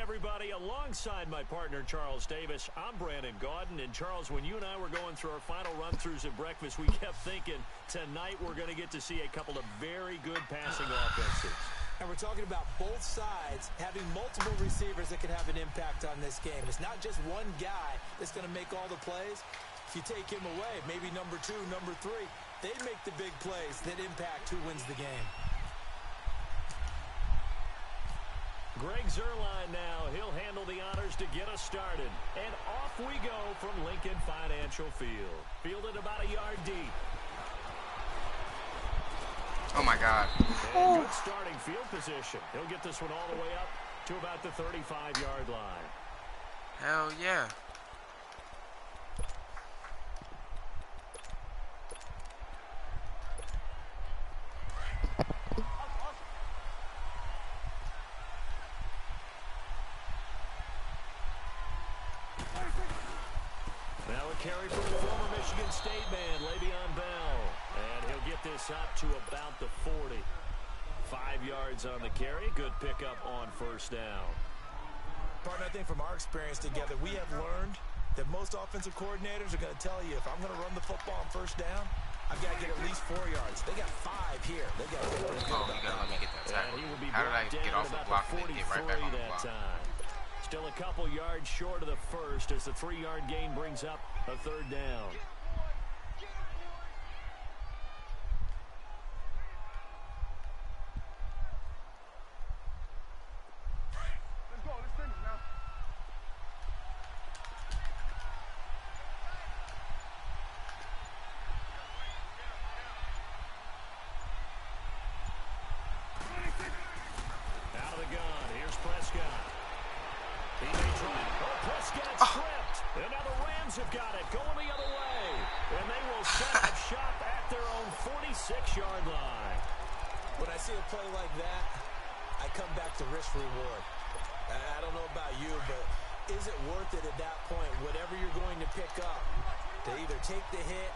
everybody. Alongside my partner, Charles Davis, I'm Brandon Gaudin. And, Charles, when you and I were going through our final run-throughs at breakfast, we kept thinking tonight we're going to get to see a couple of very good passing offenses. And we're talking about both sides having multiple receivers that can have an impact on this game. It's not just one guy that's going to make all the plays. If you take him away, maybe number 2, number 3, they make the big plays that impact who wins the game. Greg Zuerlein now. He'll handle the honors to get us started. And off we go from Lincoln Financial Field. Fielded about a yard deep. Oh, my God. And good starting field position. He'll get this one all the way up to about the 35-yard line. Hell yeah. Now a carry from the former Michigan State man, Le'Veon Bell. And he'll get this up to about the 40. 5 yards on the carry. Good pickup on first down. Partner, I think from our experience together, we have learned that most offensive coordinators are going to tell you, if I'm going to run the football on first down, I've got to get at least 4 yards. They got 5 here. They got to feel pretty good about that. Let me get that tackle. He will be How did I get off the block and then get right back on the block? Time. Still a couple yards short of the first as the 3-yard gain brings up a third down. Have got it going the other way, and they will set up shop at their own 46-yard line. When I see a play like that, I come back to risk reward. I don't know about you, but is it worth it at that point, whatever you're going to pick up, to either take the hit,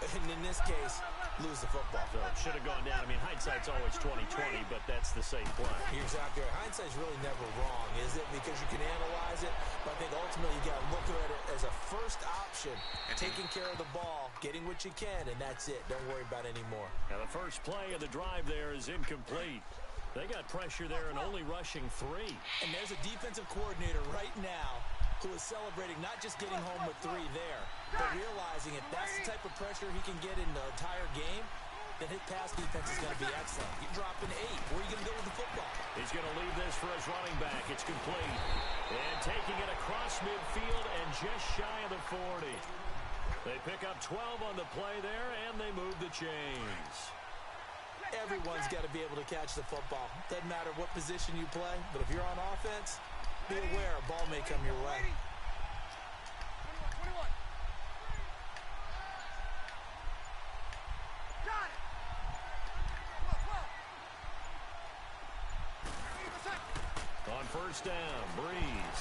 and in this case, lose the football? So it should have gone down. I mean, hindsight's always 20/20, but that's the safe play. You're exactly right. Hindsight's really never wrong, is it? Because you can analyze it, but I think ultimately you got to look at it as a first option, taking care of the ball, getting what you can, and that's it. Don't worry about any more. Now the first play of the drive there is incomplete. They got pressure there and only rushing 3. And there's a defensive coordinator right now who is celebrating not just getting home with 3 there, but realizing if that's the type of pressure he can get in the entire game, then his pass defense is going to be excellent. You're dropping 8. Where are you going to go with the football? He's going to leave this for his running back. It's complete. And taking it across midfield and just shy of the 40. They pick up 12 on the play there, and they move the chains. Everyone's got to be able to catch the football. Doesn't matter what position you play, but if you're on offense, be aware a ball may come your way. On first down, Breeze.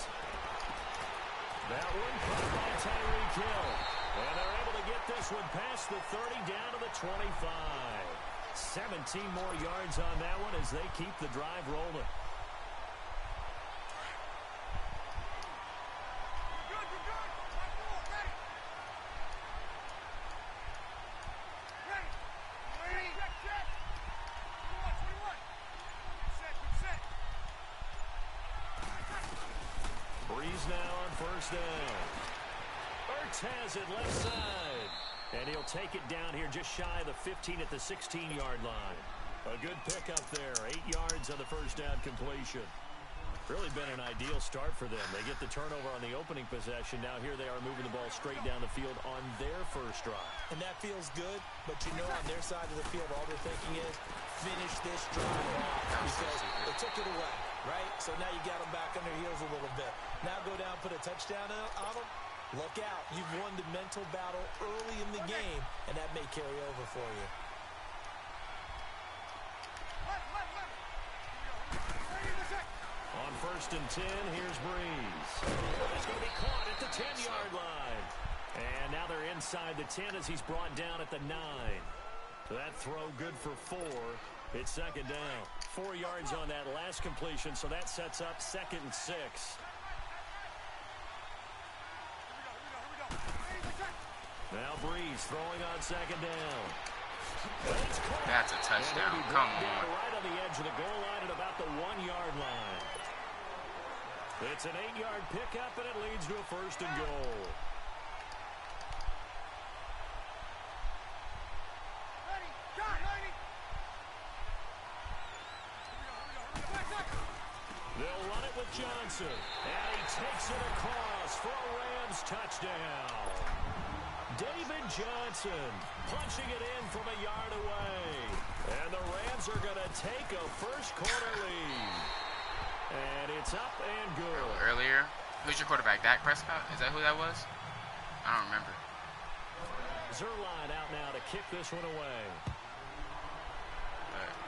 That one caught by Tyreek Hill. And they're able to get this one past the 30 down to the 25. 17 more yards on that one as they keep the drive rolling. Breeze now on first down. Ertz has it left side. And he'll take it down here just shy of the 15 at the 16-yard line. A good pickup there. 8 yards on the first down completion. Really been an ideal start for them. They get the turnover on the opening possession. Now here they are moving the ball straight down the field on their first drive. And that feels good, but you know on their side of the field, all they're thinking is finish this drive off because they took it away, right? So now you got them back on their heels a little bit. Now go down, put a touchdown on them. Look out. You've won the mental battle early in the game, and that may carry over for you. On first and 10, here's Breeze. He's going to be caught at the 10-yard line. And now they're inside the 10 as he's brought down at the 9. That throw good for 4. It's second down. 4 yards on that last completion, so that sets up 2nd and 6. Now Breeze throwing on 2nd down. That's a touchdown. Come on. Right on the edge of the goal line at about the 1-yard line. It's an 8-yard pickup, and it leads to a 1st and goal. They'll run it with Johnson, and he takes it across for a Rams touchdown. David Johnson punching it in from a yard away. And the Rams are going to take a first-quarter lead. And it's up and good. Earlier, who's your quarterback? Dak Prescott? Is that who that was? I don't remember. Zerline out now to kick this one away.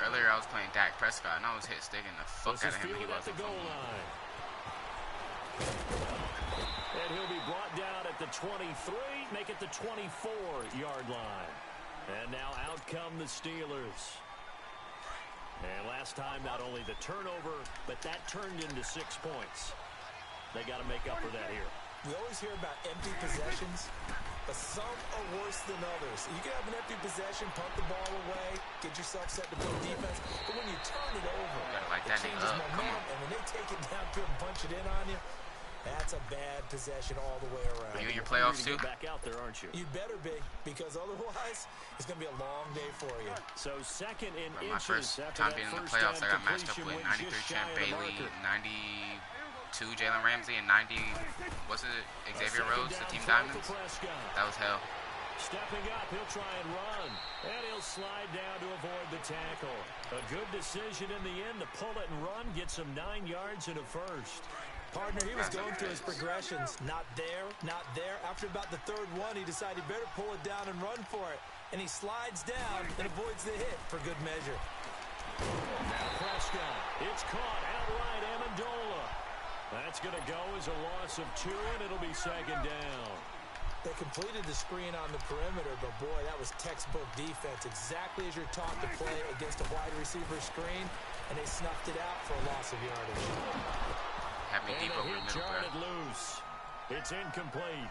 Earlier I was playing Dak Prescott, and I was sticking the fuck out of him. He wasn't goal line. And he'll be brought down at the 23, make it the 24-yard line. And now out come the Steelers. And last time, not only the turnover, but that turned into 6 points. They got to make up for that here. We always hear about empty possessions, but some are worse than others. You can have an empty possession, punt the ball away, get yourself set to play defense, but when you turn it over, it changes momentum, and when they take it down and punch it in on you, that's a bad possession all the way around. Are you in your playoffs too? Back out there, aren't you? You better be, because otherwise it's going to be a long day for you. So 2nd and inches. My first time being in the playoffs, I got matched up with 93 Champ Bailey, 92 Jalen Ramsey, and 90, what's it, Xavier Rhodes, the Team Diamonds? That was hell. Stepping up, he'll try and run, and he'll slide down to avoid the tackle. A good decision in the end to pull it and run, gets him 9 yards and a first. Partner, he was going through his progressions. Not there, not there. After about the 3rd one, he decided he better pull it down and run for it. And he slides down and avoids the hit for good measure. Now Prescott, it's caught outright Amendola. That's going to go as a loss of 2, and it'll be 2nd down. They completed the screen on the perimeter, but boy, that was textbook defense. Exactly as you're taught to play against a wide receiver screen, and they snuffed it out for a loss of yardage. Have me deep over the middle, bro. Loose. It's incomplete.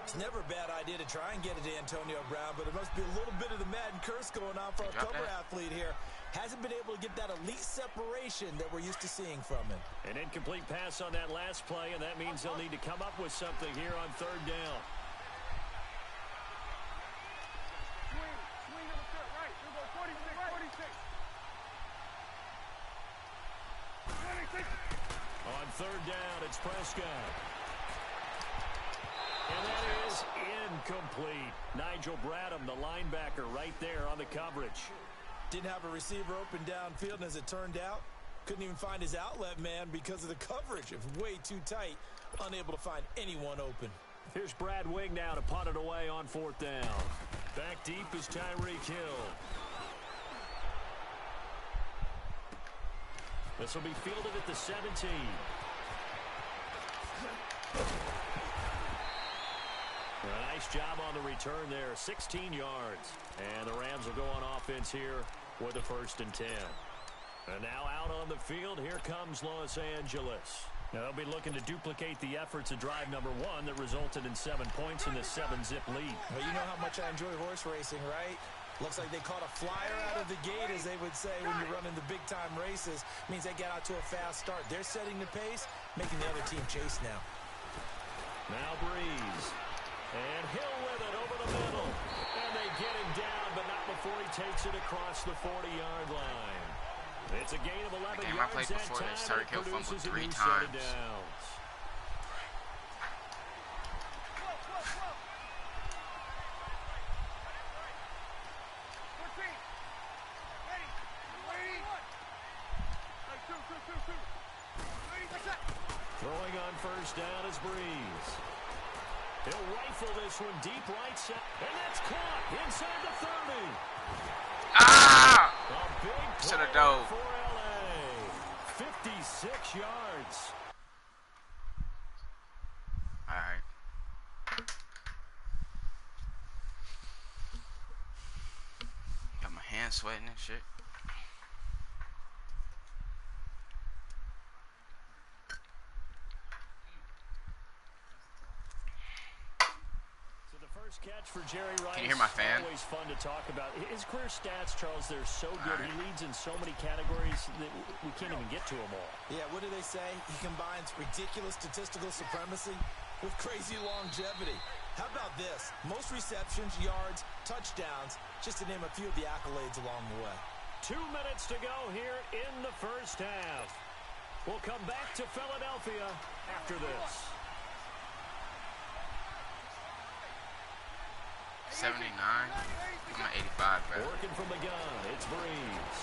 It's never a bad idea to try and get it to Antonio Brown, but there must be a little bit of the Madden curse going on for a cover athlete here. Hasn't been able to get that elite separation that we're used to seeing from him. An incomplete pass on that last play, and that means they'll need to come up with something here on 3rd down. Swing on the third, right. We'll go 46. On 3rd down, it's Prescott. And that is incomplete. Nigel Bradham, the linebacker, right there on the coverage. Didn't have a receiver open downfield, and as it turned out, couldn't even find his outlet man because of the coverage. It was way too tight, unable to find anyone open. Here's Brad Wing now to punt it away on 4th down. Back deep is Tyreek Hill. This will be fielded at the 17. A nice job on the return there, 16 yards. And the Rams will go on offense here with a 1st and 10. And now out on the field, here comes Los Angeles. Now they'll be looking to duplicate the efforts of drive number 1 that resulted in 7 points in the 7-zip lead. Well, you know how much I enjoy horse racing, right? Looks like they caught a flyer out of the gate, as they would say when you're running the big-time races. Means they get out to a fast start. They're setting the pace, making the other team chase now. Now Breeze. And Hill with it over the middle. And they get him down, but not before he takes it across the 40-yard line. It's a gain of 11 yards. I played before this, Tyreek Hill fumbled 3 times. Throwing on 1st down is Breeze. He'll rifle this one deep right side. And that's caught inside the 30. Ah! Should have dove. For LA. 56 yards. All right. Got my hands sweating and shit. catch for Jerry Rice. Can you hear my fan? Always fun to talk about. His career stats, Charles, they're so good. He leads in so many categories that we can't even get to them all. Yeah, what do they say? He combines ridiculous statistical supremacy with crazy longevity. How about this? Most receptions, yards, touchdowns, just to name a few of the accolades along the way. 2 minutes to go here in the first half. We'll come back to Philadelphia after this. 79. I'm at 85, bro. Working from the gun, it's Breeze.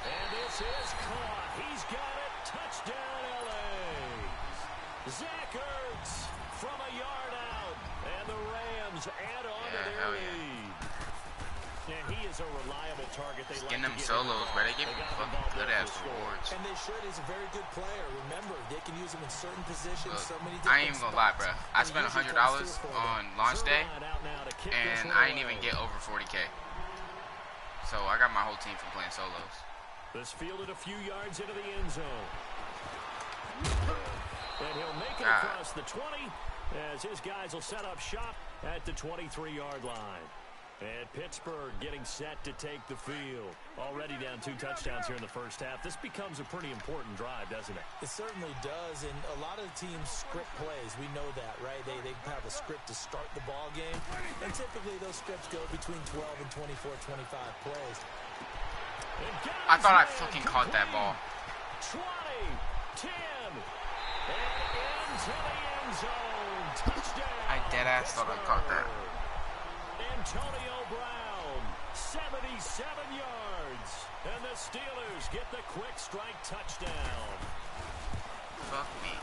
And this is caught. He's got it. Touchdown, L.A. Zach Ertz from a yard out. And the Rams add on to their lead. And he is a reliable target. They like getting them to get solos, bro. They give him fucking good-ass rewards. And they should. He's a very good player. Remember, they can use him in certain positions. Look, so many different I ain't even gonna lie, bro. I spent $100 on launch day, and I didn't even get over 40K. So I got my whole team from playing solos. This fielded a few yards into the end zone. And he'll make it across the 20 as his guys will set up shop at the 23-yard line. And Pittsburgh getting set to take the field. Already down 2 touchdowns here in the first half. This becomes a pretty important drive, doesn't it? It certainly does, and a lot of the teams script plays. We know that, right? They have a script to start the ball game, and typically those scripts go between 12 and 24, 25 plays. I thought I fucking caught that ball. 20, 10, and into the end zone. Touchdown. I deadass thought I caught that. Antonio Brown, 77 yards. And the Steelers get the quick strike touchdown. Fuck me.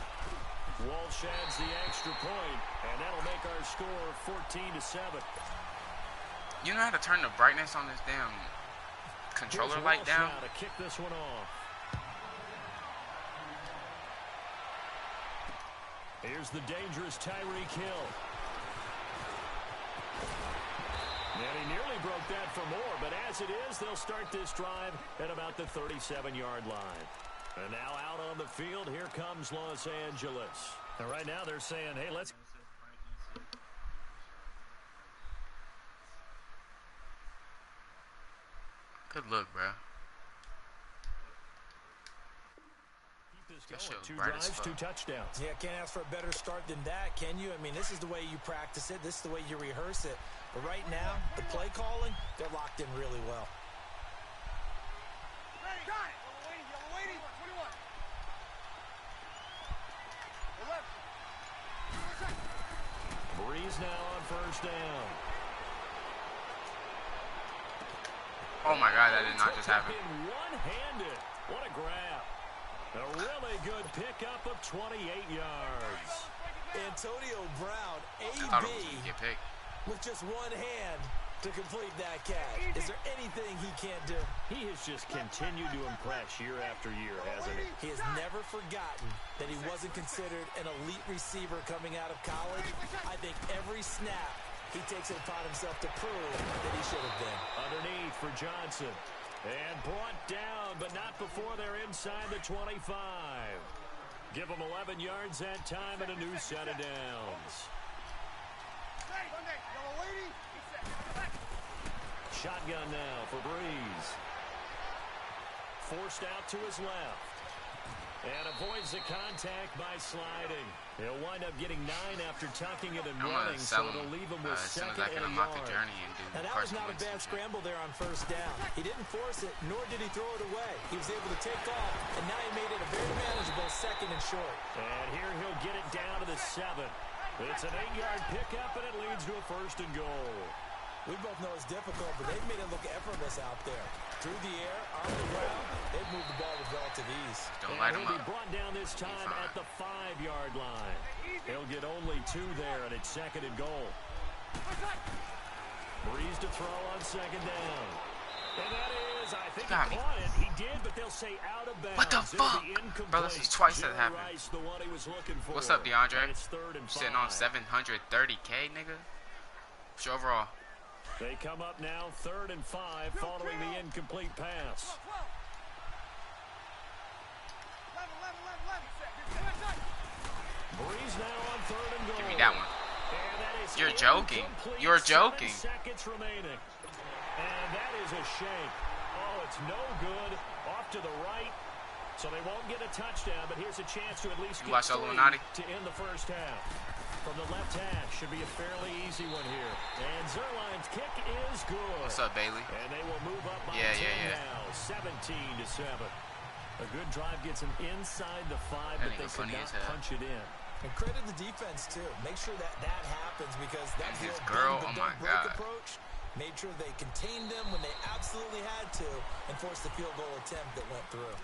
Walsh adds the extra point, and that'll make our score 14-7. You know how to turn the brightness on this damn controller light down? To kick this one off. Here's the dangerous Tyreek Hill. And he nearly broke that for more, but as it is, they'll start this drive at about the 37-yard line. And now out on the field, here comes Los Angeles. And right now they're saying, hey, let's... Good look, bro. Keep this going. 2 drives, 2 touchdowns. Yeah, can't ask for a better start than that, can you? I mean, this is the way you practice it. This is the way you rehearse it. But right now, the play calling, they're locked in really well. Got it. Yellow lady. 21. Breeze now on first down. Oh my God, that did not just happen. One-handed. What a grab. A really good pickup of 28 yards. Antonio Brown, I thought it was going to get picked. with just one hand to complete that catch. Is there anything he can't do? He has just continued to impress year after year, hasn't he? He has never forgotten that he wasn't considered an elite receiver coming out of college. I think every snap he takes it upon himself to prove that he should have been. Underneath for Johnson. And brought down, but not before they're inside the 25. Give them 11 yards that time and a new set of downs. Shotgun now for Breeze. Forced out to his left. And avoids the contact by sliding. He'll wind up getting 9 after tucking it and running, so it'll leave him with second and a yard. Now that was not a bad scramble there on first down. He didn't force it, nor did he throw it away. He was able to take off, and now he made it a very manageable second and short. And here he'll get it down to the 7. It's an 8-yard pickup, and it leads to a first and goal. We both know it's difficult, but they've made it look effortless out there. Through the air, on the ground, they've moved the ball with relative ease. Don't light him up. He'll be brought down this time at the 5-yard line. He'll get only 2 there, and it's second and goal. Breeze to throw on second down. And that is, I think he caught it. He did, but they'll say out of bounds. What the fuck? Bro, this is twice that happened. What's up, DeAndre? Sitting on 730K, nigga. What's your overall? They come up now, 3rd and 5, following the incomplete pass. Breeze now on 3rd and goal. Give me that one. And that is You're joking. You're joking. 7 seconds remaining. And that is a shake. Oh, it's no good. Off to the right. So they won't get a touchdown, but here's a chance to at least get 3 to end the first half. From the left hash, should be a fairly easy one here. And Zerline's kick is good. What's up, Bailey? And they will move up by 10 now, 17-7. A good drive gets them inside the 5, but they could not punch it in. And credit the defense, too. Make sure that happens because that his girl, oh my God, approach made sure they contained them when they absolutely had to and forced the field goal attempt that went through.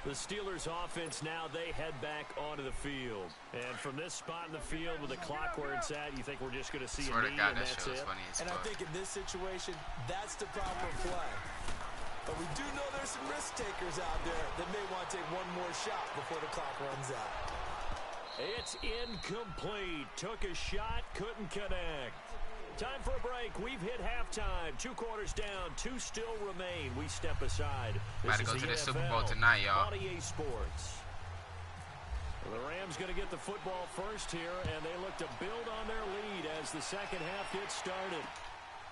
The Steelers offense now, they head back onto the field. And from this spot in the field with the clock where it's at, you think we're just going to see a knee and that's it? And I think in this situation, that's the proper play. But we do know there's some risk takers out there that may want to take one more shot before the clock runs out. It's incomplete. Took a shot, couldn't connect. Time for a break. We've hit halftime. 2 quarters down, 2 still remain. We step aside. About to go to the Super Bowl tonight, y'all. Sports. Well, the Rams going to get the football first here, and they look to build on their lead as the second half gets started.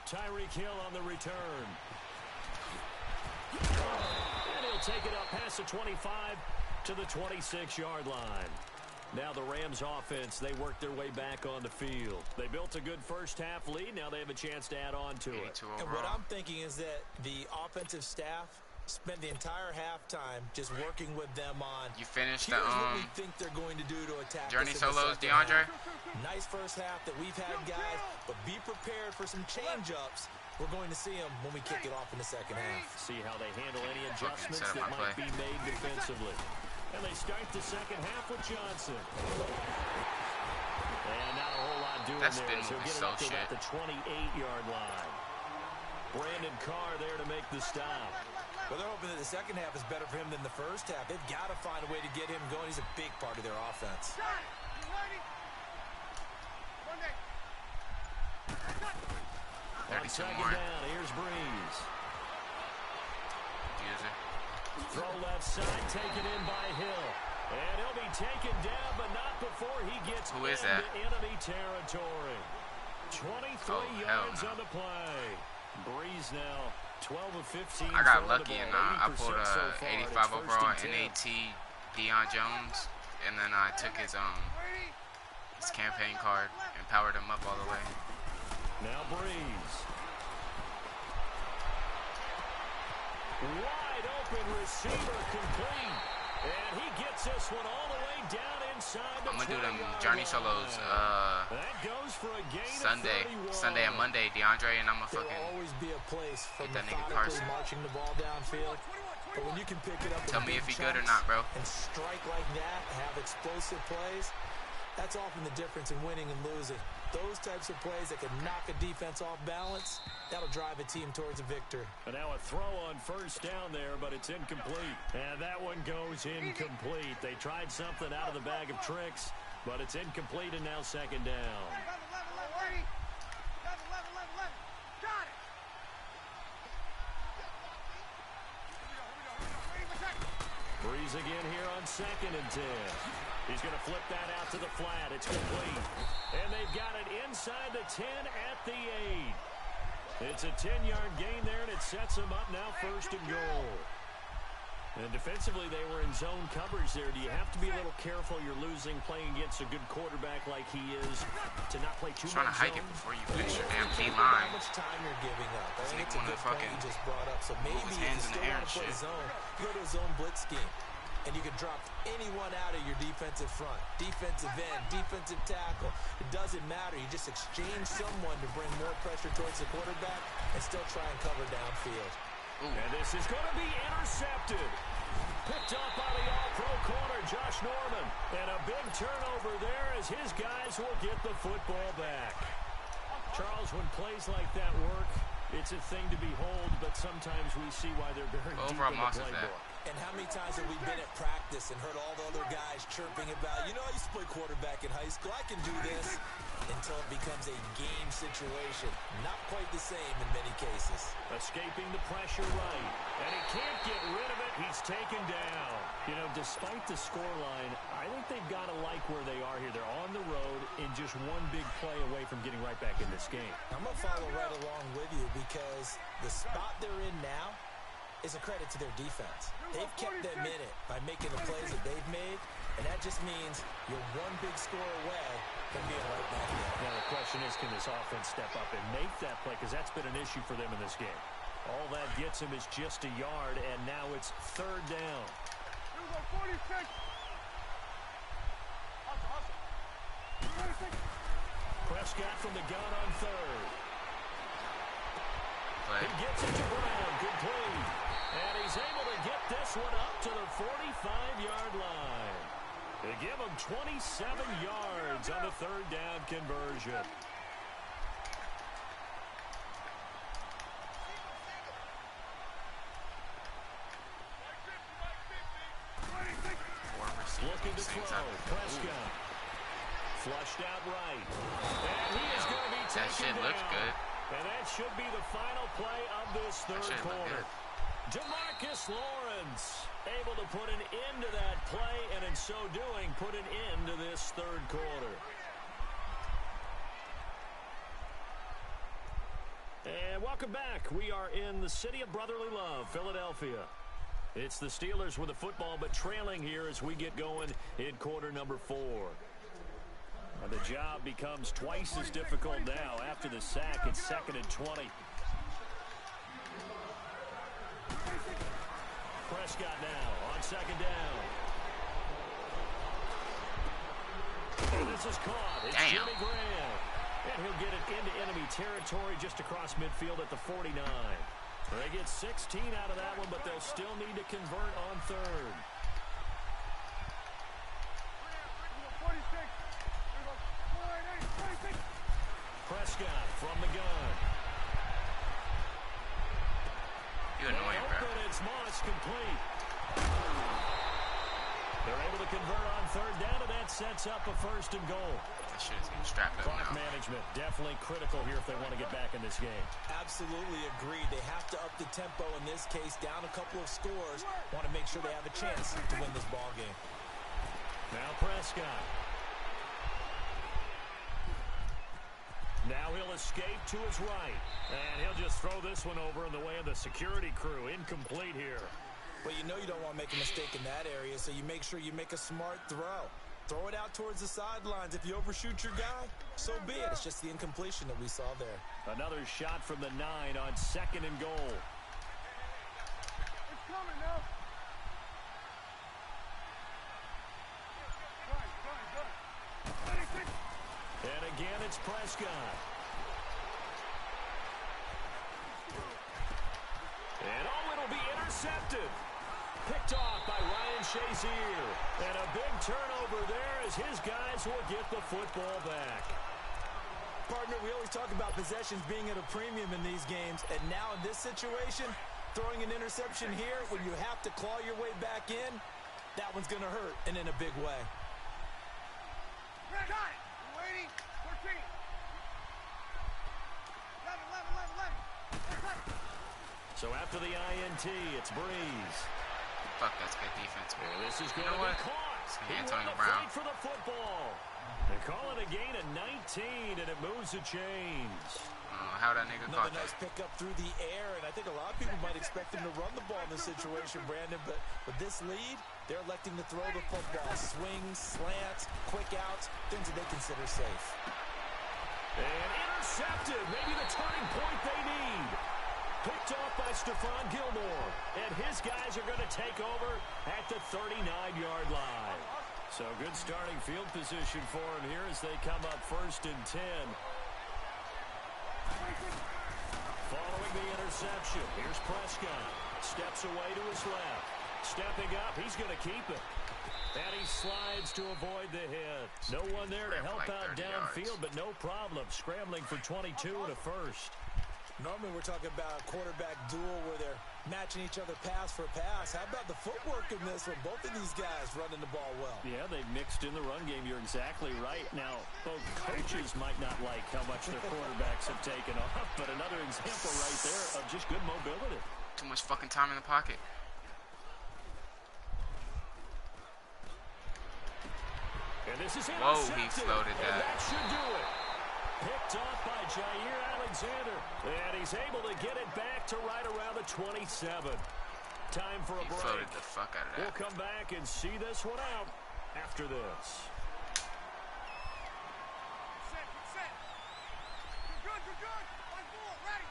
Tyreek Hill on the return. And he'll take it up past the 25 to the 26-yard line. Now the Rams offense, they work their way back on the field. They built a good first half lead. Now they have a chance to add on to it. And what I'm thinking is that the offensive staff spent the entire halftime just working with them on. You finished the what we think they're going to do to attack Journey Solos, DeAndre. Nice first half that we've had, guys, but be prepared for some change-ups. We're going to see them when we kick it off in the second half. See how they handle any adjustments that might be made defensively. And they start the second half with Johnson. And not a whole lot doing there. So get it up to about the 28-yard line. Brandon Carr there to make the stop. Well, they're hoping that the second half is better for him than the first half. They've got to find a way to get him going. He's a big part of their offense. 32 more. Down, here's Breeze. User. Throw left side, taken in by Hill. And he'll be taken down, but not before he gets into enemy territory. 23 yards on the play. Breeze now 12 of 15. I got lucky and I pulled a 85 overall NAT Deion Jones, and then I took his campaign card and powered him up all the way. Now Breeze. Wide open receiver complete. And he gets this one all the way down inside the 20-yard line. I'm going to do them Journey Solos that goes for a gain Sunday and Monday, DeAndre, and I'm going to fucking always be a place for get that nigga Carson. Marching the ball downfield. But when you can pick it up, tell me if he good or not, bro. And strike like that, have explosive plays, that's often the difference in winning and losing. Those types of plays that can knock a defense off balance, that'll drive a team towards a victory. And now a throw on first down there, but it's incomplete. And that one goes incomplete. They tried something out of the bag of tricks, but it's incomplete and now second down. Breeze again here on 2nd and 10. He's going to flip that out to the flat. It's complete. And they've got it inside the 10 at the 8. It's a 10-yard gain there, and it sets them up now 1st and goal. And defensively, they were in zone coverage there. Do you have to be a little careful? You're losing playing against a good quarterback like he is to not play too much trying to hike it before you finish your damn D line. How much time you're giving up? I think it's a good point you just brought up. So maybe if you still want to play zone, you go to a zone blitz scheme. And you can drop anyone out of your defensive front, defensive end, defensive tackle. It doesn't matter. You just exchange someone to bring more pressure towards the quarterback and still try and cover downfield. Ooh. And this is going to be intercepted. Picked up by the all-pro corner, Josh Norman. And a big turnover there as his guys will get the football back. Charles, when plays like that work, it's a thing to behold, but sometimes we see why they're very deep in the playbook. And how many times have we been at practice and heard all the other guys chirping about, you know, I used to play quarterback in high school, I can do this, until it becomes a game situation. Not quite the same in many cases. Escaping the pressure right, and he can't get rid of it. He's taken down. You know, despite the scoreline, I think they've got to like where they are here. They're on the road and just one big play away from getting right back in this game. I'm going to follow right along with you because the spot they're in now is a credit to their defense. They've kept them in it by making the plays that they've made, and that just means you're one big score away from being right back in. Now the question is, can this offense step up and make that play? Because that's been an issue for them in this game. All that gets him is just a yard, and now it's third down. 46. Prescott from the gun on third. Play. He gets it to Brown. Complete. And he's able to get this one up to the 45-yard line. They give him 27 yards on the third down conversion. Looking to throw. Prescott. Flushed out right. And he is going to be taken That shit down. looks good. And that should be the final play of this third quarter. DeMarcus Lawrence able to put an end to that play, and in so doing, put an end to this third quarter. And welcome back. We are in the city of brotherly love, Philadelphia. It's the Steelers with the football, but trailing here as we get going in quarter number 4. And the job becomes twice as difficult now. After the sack, it's 2nd and 20. Prescott now on 2nd down. And this is caught. It's Jimmy Graham. And he'll get it into enemy territory just across midfield at the 49. They get 16 out of that one, but they'll still need to convert on third. 46. Prescott from the gun. You annoying, bro. It's Moss complete. They're able to convert on third down, and that sets up a 1st and goal. That shit is getting strapped up Clock now. management definitely critical here if they want to get back in this game. Absolutely agreed. They have to up the tempo in this case, down a couple of scores. Want to make sure they have a chance to win this ball game. Now Prescott. Now he'll escape to his right. And he'll just throw this one over in the way of the security crew. Incomplete here. Well, you know you don't want to make a mistake in that area, so you make sure you make a smart throw. Throw it out towards the sidelines. If you overshoot your guy, so be it. It's just the incompletion that we saw there. Another shot from the 9 on 2nd and goal. It's coming now. And again, it's Prescott. And it'll be intercepted. Picked off by Ryan Shazier. And a big turnover there as his guys will get the football back. Partner, we always talk about possessions being at a premium in these games. And now in this situation, throwing an interception here when you have to claw your way back in, that one's going to hurt, and in a big way. Got it. Waiting. 14. 11. So after the INT, it's Breeze. Fuck, that's good defense, man. Well, this is going You know to be what? caught. It's He Antonio won the Brown. fight for the football. They call it a gain of 19, and it moves the chains. How that nigga Another caught nice that. pickup through the air, and I think a lot of people might expect him to run the ball in this situation, Brandon, but with this lead, they're electing to throw the football. Swings, slants, quick outs, things that they consider safe. And intercepted, maybe the turning point they need. Picked off by Stephon Gilmore, and his guys are going to take over at the 39-yard line. So good starting field position for him here as they come up 1st and 10. Following the interception, here's Prescott. Steps away to his left. Stepping up, he's going to keep it. And he slides to avoid the hit. No one there to help out downfield, but no problem. Scrambling for 22 and a 1st. Normally we're talking about a quarterback duel where they're matching each other pass for pass. How about the footwork in this one? Both of these guys running the ball well. Yeah, they mixed in the run game. You're exactly right. Now, both coaches might not like how much their quarterbacks have taken off, but another example right there of just good mobility. Too much fucking time in the pocket. Whoa, he floated that. That should do it. Picked off by Jair Alexander. And he's able to get it back to right around the 27. Time for a break. He floated the fuck out of that. We'll come back and see this one out after this. Set. We're good. On ball, ready.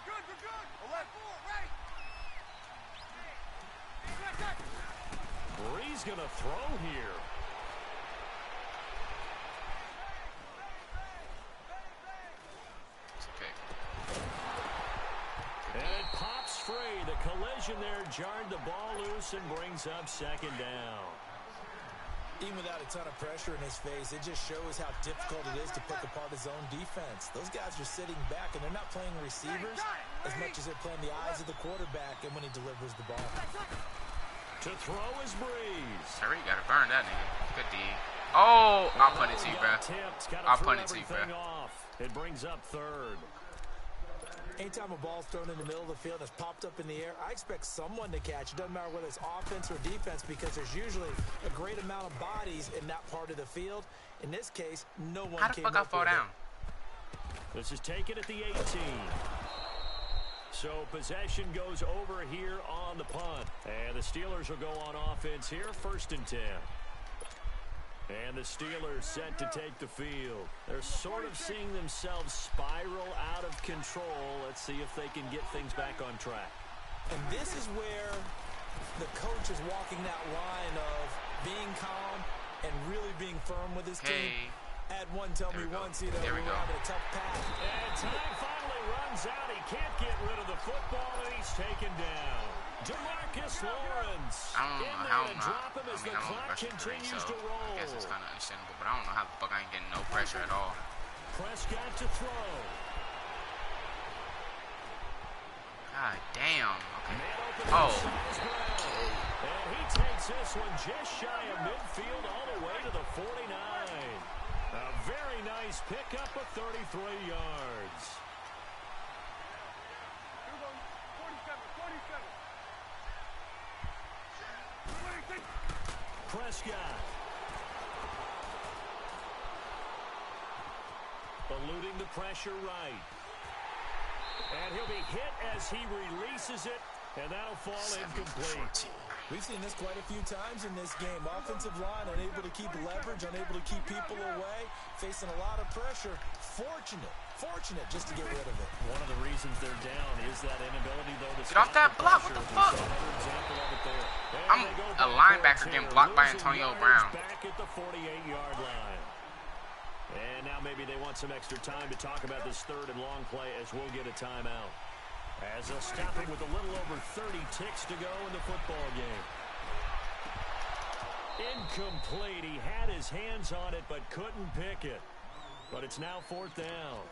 We're good. On ball, ready. Bree's going to throw here. It's a pick. And it pops free. The collision there jarred the ball loose and brings up second down. Even without a ton of pressure in his face, it just shows how difficult it is to pick apart his own defense. Those guys are sitting back, and they're not playing receivers as much as they're playing the eyes of the quarterback and when he delivers the ball. To throw is Breeze. Hurry, you gotta burn that nigga. Good D. Oh, I'll punt it to you, bro. I'll punt it to you, bro. It brings up third. Anytime a ball's thrown in the middle of the field and it's popped up in the air, I expect someone to catch. It doesn't matter whether it's offense or defense because there's usually a great amount of bodies in that part of the field. In this case, no one came up with it. How the fuck I fall down? This is taken at the 18. So possession goes over here on the punt. And the Steelers will go on offense here, 1st and 10. And the Steelers set to take the field. They're sort of seeing themselves spiral out of control. Let's see if they can get things back on track. And this is where the coach is walking that line of being calm and really being firm with his team. Add one, tell me once, you know, we're having a tough pass. And time finally runs out. He can't get rid of the football, and he's taken down. DeMarcus Lawrence. I don't know how I'm not. I mean, I don't rush the three, so I guess it's kind of understandable. But I don't know how the fuck I ain't getting no pressure at all. Prescott to throw. God damn. Okay. Oh. And he takes this one just shy of midfield all the way to the 49. A very nice pickup of 33 yards. 47. Prescott. Eluding the pressure right. And he'll be hit as he releases it, and that'll fall incomplete. We've seen this quite a few times in this game. Offensive line unable to keep leverage, unable to keep people away, facing a lot of pressure. Fortunate just to get rid of it. One of the reasons they're down is that inability, though, to get off that block. What the fuck? I'm a linebacker getting blocked by Antonio Brown. Back at the 48-yard line. And now maybe they want some extra time to talk about this third and long play as we'll get a timeout. As they'll stop it with a little over 30 ticks to go in the football game. Incomplete. He had his hands on it but couldn't pick it. But it's now 4th down.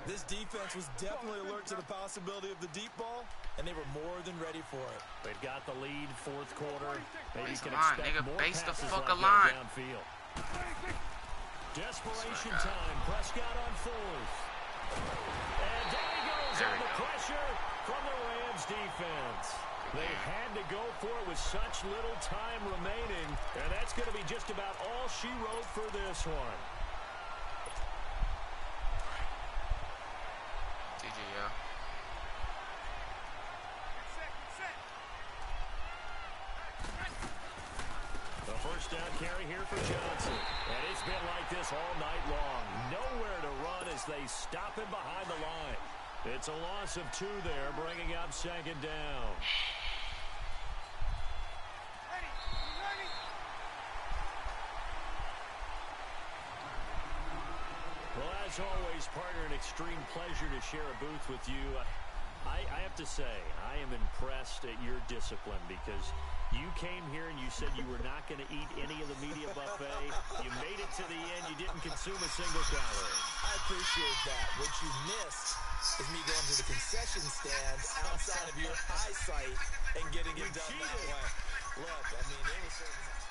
This defense was definitely alert to the possibility of the deep ball, and they were more than ready for it. They've got the lead, 4th quarter. Maybe you can line, expect nigga, more base the passes fucking like line. Downfield. Desperation time. Prescott on 4th. And down he goes on the pressure from the Rams defense. They had to go for it with such little time remaining, and that's going to be just about all she wrote for this one. GG, yo. The first down carry here for Johnson. And it's been like this all night long. Nowhere to run as they stop him behind the line. It's a loss of 2 there, bringing up 2nd down. Well, as always, partner, an extreme pleasure to share a booth with you. I have to say, I am impressed at your discipline because you came here and you said you were not going to eat any of the media buffet. You made it to the end. You didn't consume a single calorie. I appreciate that. What you missed is me going to the concession stand outside of your eyesight and getting it done that way. Look, I mean, they were serving that.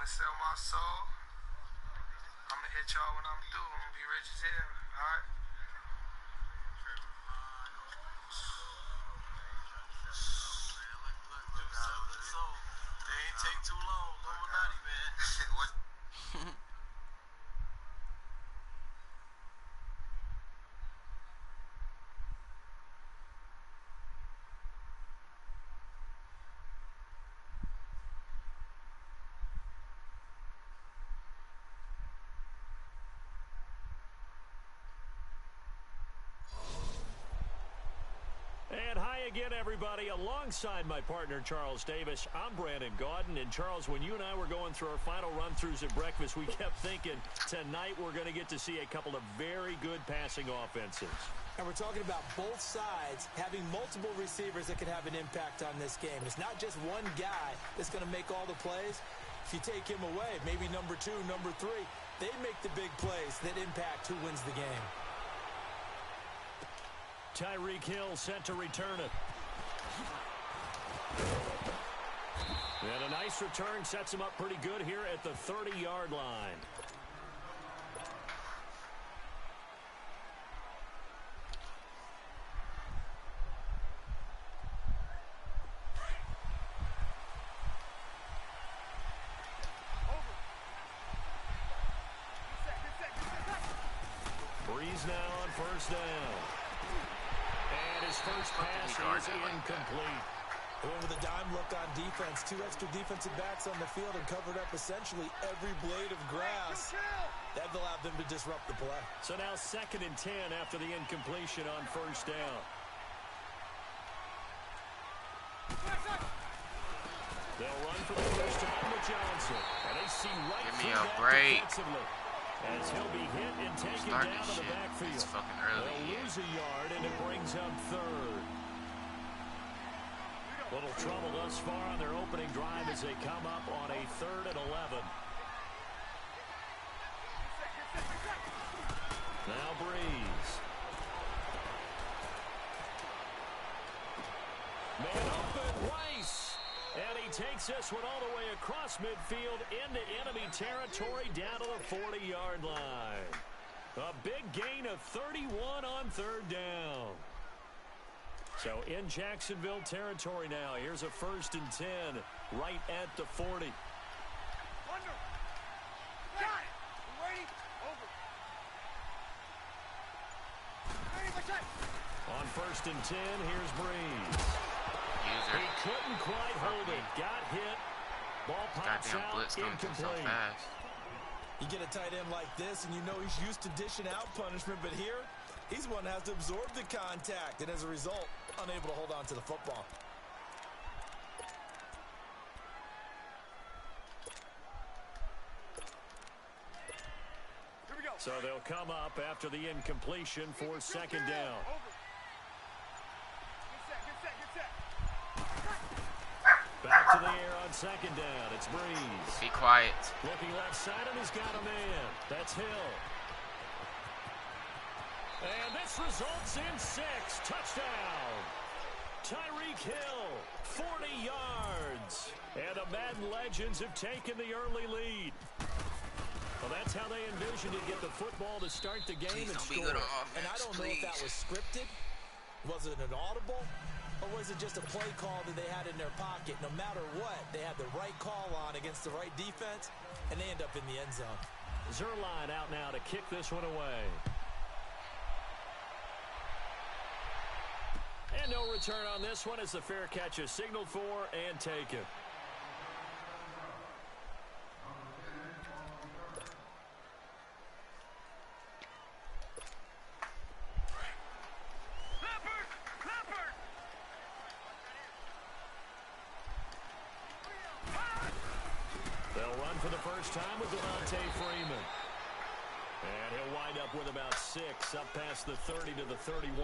to sell my soul. I'm going to hit y'all when I'm through. I'm going to be rich as hell. All right? They ain't take too long. Illuminati, man. What? And hi again, everybody. Alongside my partner, Charles Davis, I'm Brandon Gaudin. And, Charles, when you and I were going through our final run-throughs at breakfast, we kept thinking tonight we're going to get to see a couple of very good passing offenses. And we're talking about both sides having multiple receivers that can have an impact on this game. It's not just one guy that's going to make all the plays. If you take him away, maybe number 2, number 3, they make the big plays that impact who wins the game. Tyreek Hill set to return it. And a nice return sets him up pretty good here at the 30-yard line. Breeze now on first down. And his first pass is incomplete. Going with a dime look on defense. 2 extra defensive backs on the field and covered up essentially every blade of grass. That allowed them to disrupt the play. So now 2nd and 10 after the incompletion on first down. They'll run for the first time with Johnson. And they see right Give me through a that break. defensively. As he'll be hit and taken Start down this to the shit. backfield. It's fucking early. They'll lose a yard, and it brings up 3rd. Little trouble thus far on their opening drive as they come up on a 3rd and 11. Now Breeze. Man open, Rice. And he takes this one all the way across midfield into enemy territory down to the 40-yard line. A big gain of 31 on 3rd down. So in Jacksonville territory now. Here's a 1st and 10 right at the 40. Under. Got it. Waiting. Over. On 1st and 10, here's Breeze. User. He couldn't quite hold it. Got hit. Ball pops Goddamn out. blitz coming through so Incomplete. fast. You get a tight end like this, and you know he's used to dishing out punishment, but here, he's one that has to absorb the contact, and as a result, unable to hold on to the football. Here we go. So they'll come up after the incompletion for 2nd down. Over. Get set. Back to the air on 2nd down. It's Breeze. Be quiet. Looking left side, and he's got a man. That's Hill. And this results in 6. Touchdown. Tyreek Hill, 40 yards. And the Madden legends have taken the early lead. Well, that's how they envisioned to get the football to start the game and score. And I don't know if that was scripted. Was it an audible? Or was it just a play call that they had in their pocket? No matter what, they had the right call on against the right defense, and they end up in the end zone. Zerline out now to kick this one away. And no return on this one as the fair catch is signaled for and taken. They'll run for the first time with Devontae Freeman. And he'll wind up with about 6 up past the 30 to the 31.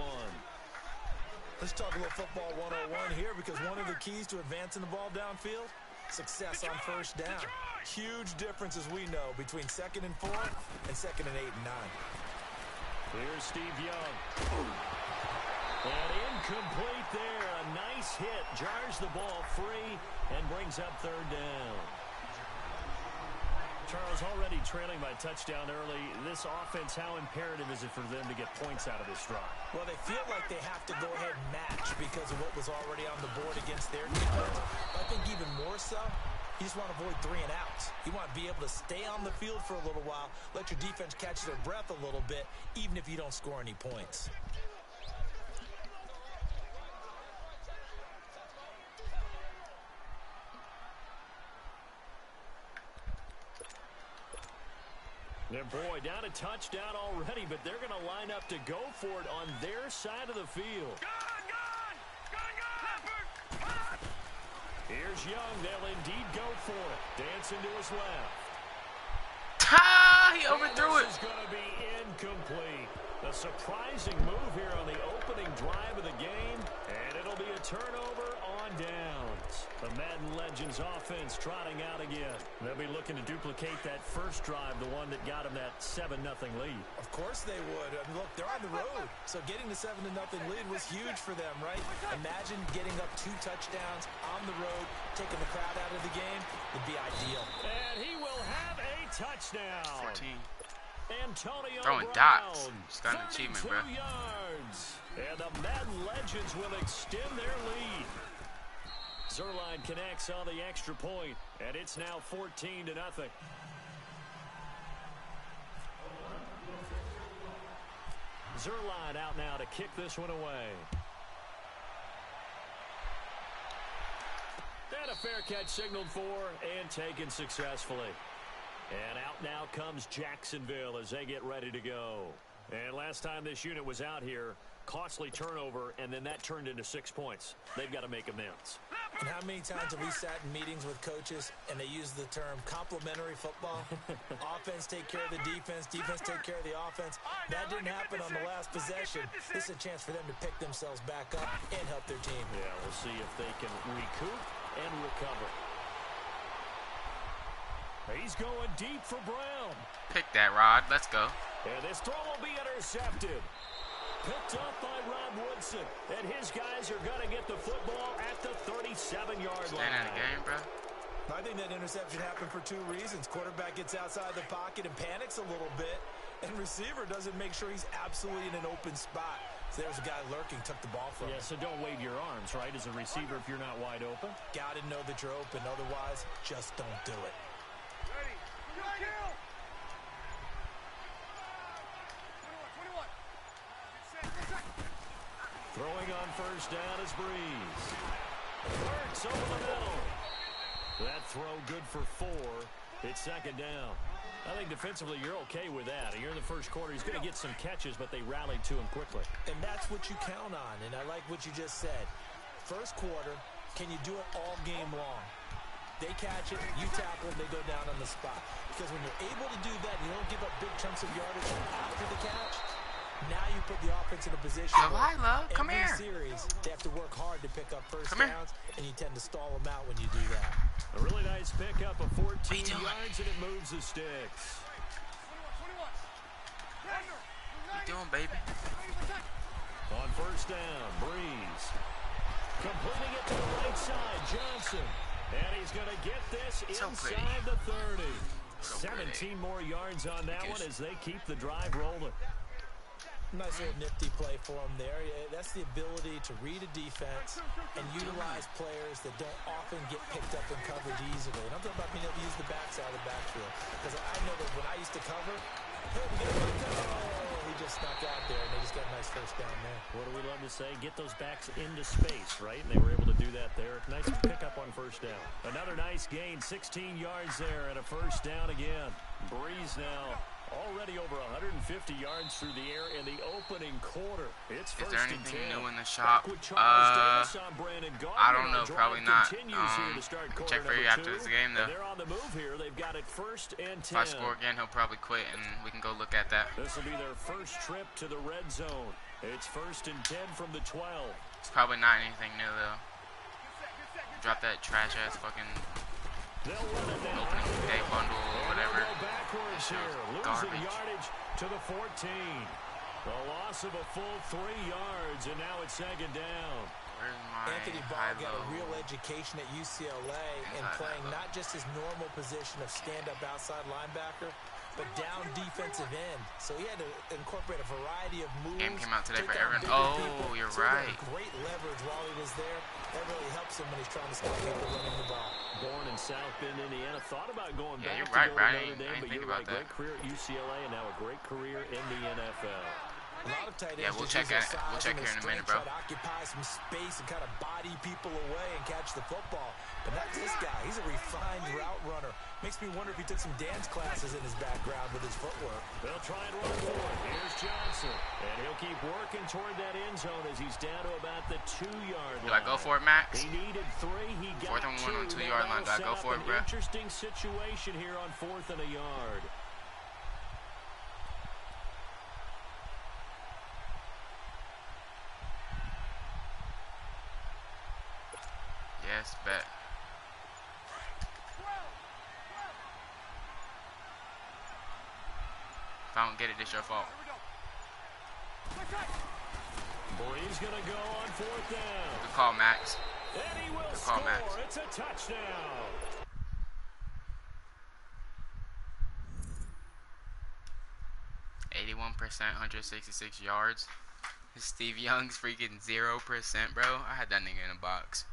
Let's talk a little football 101 here, because one of the keys to advancing the ball downfield, success on first down. Huge difference, as we know, between 2nd and 4 and 2nd and 8 and 9. Here's Steve Young. And incomplete there. A nice hit. Jars the ball free and brings up 3rd down. Charles, already trailing by touchdown early. This offense, how imperative is it for them to get points out of this drive? Well, they feel like they have to go ahead and match because of what was already on the board against their defense. I think even more so, you just want to avoid 3 and outs. You want to be able to stay on the field for a little while, let your defense catch their breath a little bit, even if you don't score any points. And boy, down a touchdown already, but they're going to line up to go for it on their side of the field. Here's Young. They'll indeed go for it. Dancing to his left. He overthrew it. This is going to be incomplete. A surprising move here on the opening drive of the game, and it'll be a turnover on downs. The Madden Legends offense trotting out again. They'll be looking to duplicate that first drive, the one that got them that 7-0 lead. Of course they would. I mean, look, they're on the road, so getting the 7-0 lead was huge for them, right? Imagine getting up 2 touchdowns on the road, taking the crowd out of the game would be ideal. And he will have a touchdown. 14. Antonio Throwing Brown, dots. Just got an achievement, bro. 32 yards. And the Madden Legends will extend their lead. Zerline connects on the extra point, and it's now 14-0. Zerline out now to kick this one away. And a fair catch signaled for and taken successfully. And out now comes Jacksonville as they get ready to go. And last time this unit was out here, costly turnover, and then that turned into 6 points. They've got to make amends. And how many times have we sat in meetings with coaches and they use the term complementary football? Offense take care of the defense, defense take care of the offense. That didn't happen on the last possession. This is a chance for them to pick themselves back up and help their team. Yeah, we'll see if they can recoup and recover. He's going deep for Brown. Pick that, Rod. Let's go. And this throw will be intercepted. Picked up by Rod Woodson. And his guys are going to get the football at the 37-yard line. Staying out of the game, bro. I think that interception happened for 2 reasons. Quarterback gets outside the pocket and panics a little bit. And receiver doesn't make sure he's absolutely in an open spot. So there's a guy lurking, took the ball from him. Yeah, so don't wave your arms, right, as a receiver if you're not wide open. Got to know that you're open. Otherwise, just don't do it. Ready. Kill. 21. Throwing on first down is Breeze. Works over the middle. That throw good for 4. It's second down. I think defensively you're okay with that. You're in the first quarter. He's going to get some catches, but they rallied to him quickly. And that's what you count on. And I like what you just said. First quarter, can you do it all game long? They catch it, you tackle them, they go down on the spot. Because when you're able to do that, you don't give up big chunks of yardage after the catch. Now you put the offense in a position where come every here. series they have to work hard to pick up first downs, and you tend to stall them out when you do that. A really nice pickup of 14 yards, and it moves the sticks. 21. What you doing, baby? On first down, Breeze. Completing it to the right side, Johnson. And he's going to get this inside the 30. 17 more yards on that one as they keep the drive rolling. Nice little nifty play for him there. That's the ability to read a defense and utilize players that don't often get picked up in coverage easily. And I'm talking about being able to use the backside of the backfield. Because I know that when I used to cover, hey, we got to go. He just snuck out there, and they just got a nice first down there. What do we love to say? Get those backs into space, right? And they were able to do that there. Nice pickup on first down. Another nice gain, 16 yards there, and a first down again. Breeze now already over 150 yards through the air in the opening quarter. It's first Is there and 10. anything new in the shop? I don't know, probably not. Check for you after this game, though. They're on the move here. They've got it first and 10. If I score again, he'll probably quit, and we can go look at that. This will be their first trip to the red zone. It's first and 10 from the 12. It's probably not anything new, though. Drop that trash-ass fucking opening day bundle or whatever. Backwards here, losing yardage to the 14. The loss of a full 3 yards, and now it's second down. Where's my Anthony Barr got a real education at UCLA and playing not just his normal position of stand-up outside linebacker, but down defensive end. So he had to incorporate a variety of moves. Game came out today for everyone. Oh, you're right. Great leverage while he was there. That really helps him when he's trying to stop people running the ball. Born in South Bend, Indiana. Thought about going back you're to right, go Brian. to Notre Dame, but you're right. Great career at UCLA and now a great career in the NFL. A lot of tight ends we'll check here in a minute, bro. Try to occupy some space and kind of body people away and catch the football. But not this guy. He's a refined route runner. Makes me wonder if he took some dance classes in his background with his footwork. They'll try and run for it. Here's Johnson. And he'll keep working toward that end zone as he's down to about the 2-yard line. Do I go for it, Max? He needed 3. He got 4th and 1 on 2. 2-yard line. Do I go for it, bro? Interesting situation here on 4th and a yard. Yes, bet. If I don't get it, it's your fault. Bree's going to go on 4th down. Good call, Max. And he will Good call, score. Max. It's a touchdown. 81%, 166 yards. Steve Young's freaking 0%, bro. I had that nigga in a box.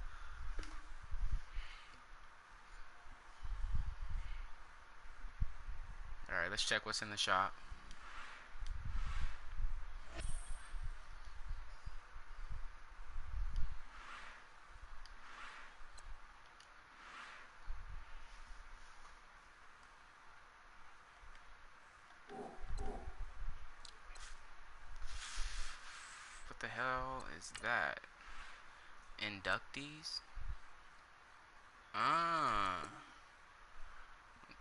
Alright, let's check what's in the shop. What the hell is that? Inductees?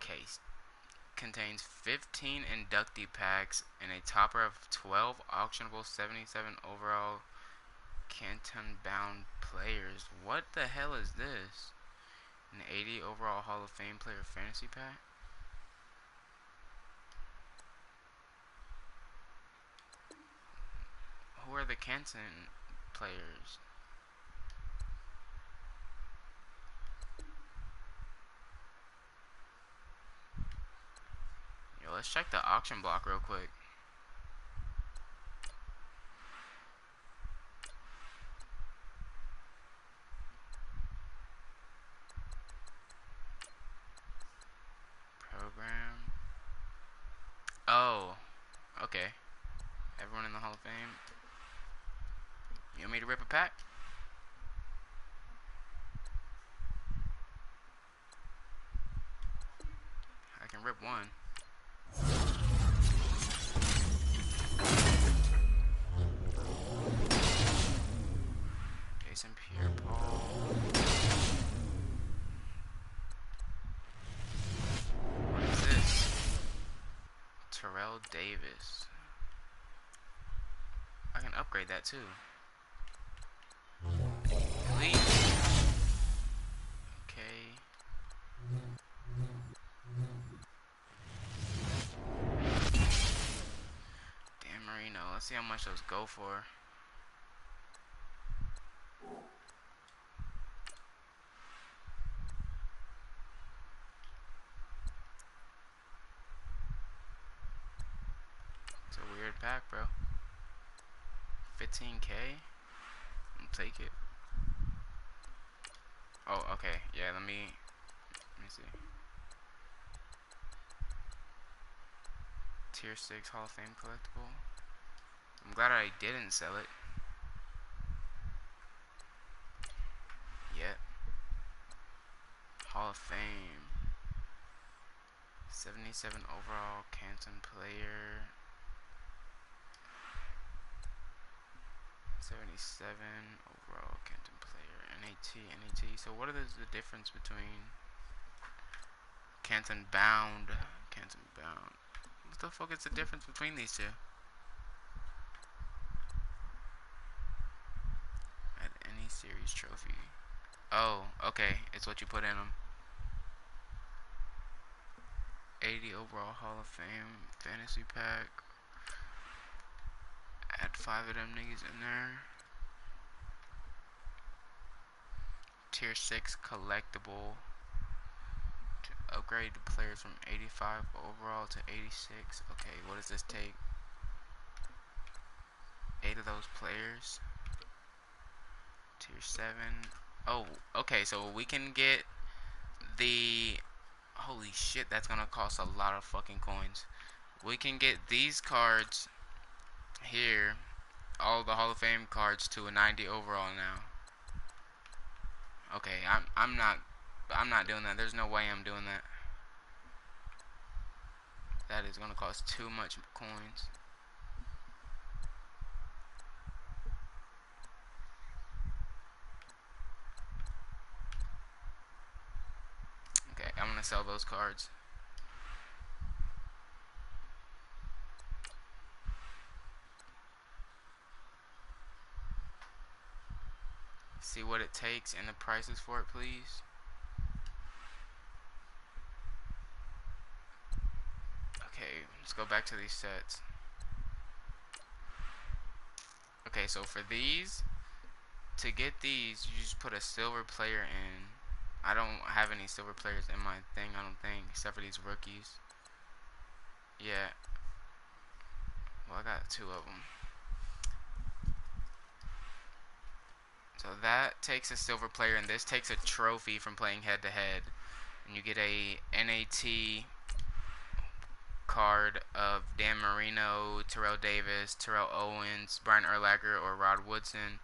Okay. Contains 15 inductee packs and a topper of 12 auctionable 77 overall Canton-bound players. What the hell is this? An 80 overall Hall of Fame player fantasy pack? Who are the Canton players? Yo, let's check the auction block real quick. Program. Oh, okay. Everyone in the Hall of Fame. You want me to rip a pack? I can rip one. Jason Pierre-Paul. What is this? Terrell Davis. I can upgrade that too. Elite. Okay. Dan Marino. Let's see how much those go for. It's a weird pack, bro. 15K? I'll take it. Oh, okay. Yeah, let me see. Tier 6 Hall of Fame collectible. I'm glad I didn't sell it. Yet. Hall of Fame. 77 overall Canton player. 77 overall Canton player. NAT. So what is the difference between Canton bound? What the fuck is the difference between these two? At any series trophy. Oh, okay. It's what you put in them. 80 overall Hall of Fame fantasy pack. Add 5 of them niggas in there. Tier 6 collectible to upgrade the players from 85 overall to 86. Okay, what does this take? 8 of those players. Tier 7. Oh, okay, so we can get the... Holy shit, that's gonna cost a lot of fucking coins. We can get these cards here, all the Hall of Fame cards, to a 90 overall now. Okay, I'm not doing that. There's no way I'm doing that. That is gonna cost too much coins. Okay, I'm gonna sell those cards. See what it takes and the prices for it, please. Okay, let's go back to these sets. Okay, so for these, to get these, you just put a silver player in. I don't have any silver players in my thing, I don't think, except for these rookies. Yeah. Well, I got 2 of them. So that takes a silver player, and this takes a trophy from playing head-to-head. And you get a NAT card of Dan Marino, Terrell Davis, Terrell Owens, Brian Urlacher, or Rod Woodson.